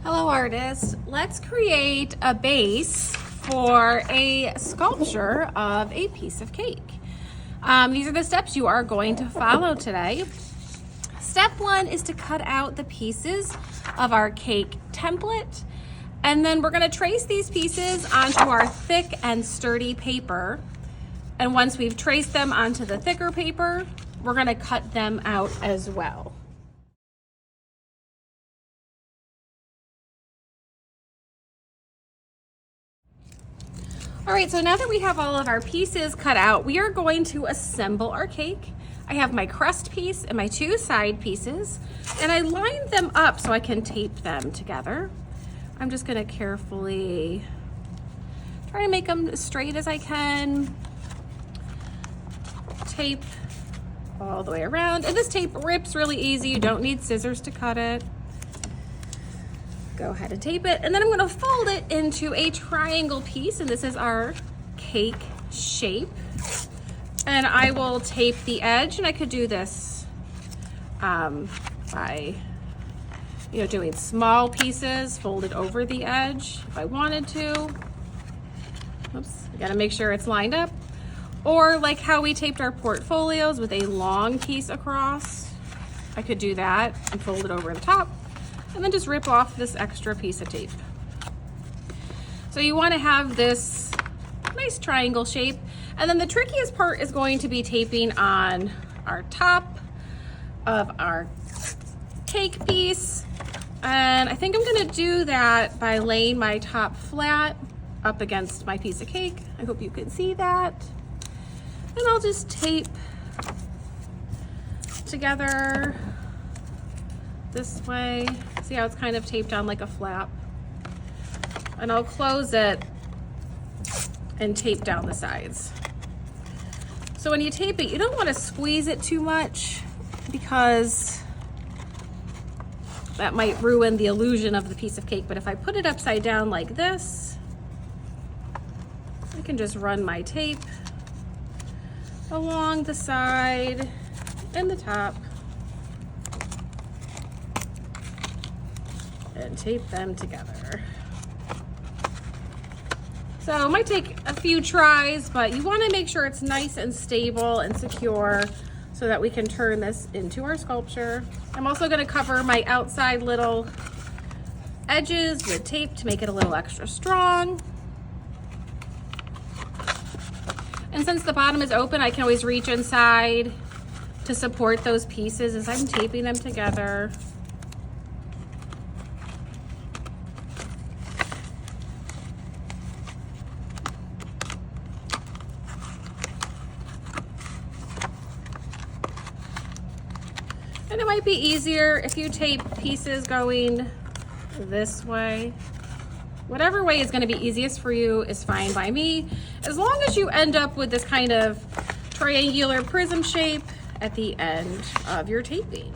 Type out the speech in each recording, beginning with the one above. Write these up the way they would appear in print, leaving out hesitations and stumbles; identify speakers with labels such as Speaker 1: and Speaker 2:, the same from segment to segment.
Speaker 1: Hello artists, let's create a base for a sculpture of a piece of cake. These are the steps you are going to follow today. Step one is to cut out the pieces of our cake template, and then we're going to trace these pieces onto our thick and sturdy paper. And once we've traced them onto the thicker paper, we're going to cut them out as well. All right, so now that we have all of our pieces cut out, we are going to assemble our cake. I have my crust piece and my two side pieces, and I lined them up so I can tape them together. I'm just gonna carefully try to make them as straight as I can. Tape all the way around, and this tape rips really easy. You don't need scissors to cut it. Go ahead and tape it, and then I'm gonna fold it into a triangle piece, and this is our cake shape. And I will tape the edge, and I could do this by doing small pieces folded over the edge if I wanted to. Oops, I gotta make sure it's lined up. Or like how we taped our portfolios with a long piece across. I could do that and fold it over the top, and then just rip off this extra piece of tape. So you want to have this nice triangle shape, and then the trickiest part is going to be taping on our top of our cake piece. And I think I'm going to do that by laying my top flat up against my piece of cake. I hope you can see that. And I'll just tape together this way. See how it's kind of taped on like a flap? And I'll close it and tape down the sides. So when you tape it, you don't want to squeeze it too much because that might ruin the illusion of the piece of cake. But if I put it upside down like this, I can just run my tape along the side and the top and tape them together. So it might take a few tries, but you want to make sure it's nice and stable and secure so that we can turn this into our sculpture. I'm also going to cover my outside little edges with tape to make it a little extra strong. And since the bottom is open, I can always reach inside to support those pieces as I'm taping them together. And it might be easier if you tape pieces going this way. Whatever way is going to be easiest for you is fine by me, as long as you end up with this kind of triangular prism shape at the end of your taping.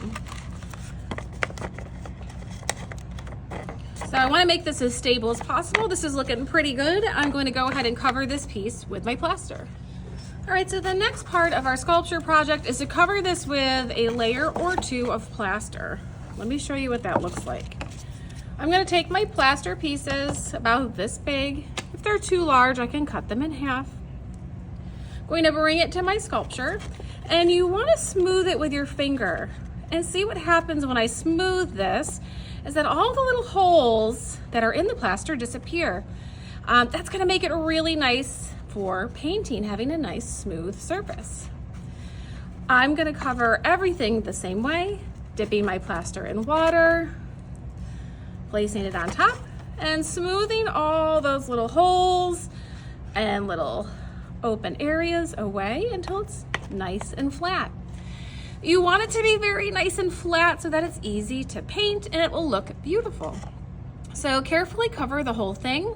Speaker 1: So I want to make this as stable as possible. This is looking pretty good. I'm going to go ahead and cover this piece with my plaster. All right, so the next part of our sculpture project is to cover this with a layer or two of plaster. Let me show you what that looks like. I'm going to take my plaster pieces about this big. If they're too large, I can cut them in half. I'm going to bring it to my sculpture, and you want to smooth it with your finger. And see what happens when I smooth this is that all the little holes that are in the plaster disappear. That's going to make it really nice for painting, having a nice smooth surface. I'm going to cover everything the same way, dipping my plaster in water, placing it on top, and smoothing all those little holes and little open areas away until it's nice and flat. You want it to be very nice and flat so that it's easy to paint and it will look beautiful. So carefully cover the whole thing.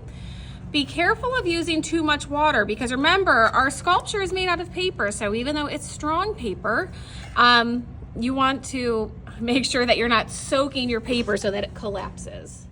Speaker 1: Be careful of using too much water because remember, our sculpture is made out of paper, so even though it's strong paper, you want to make sure that you're not soaking your paper so that it collapses.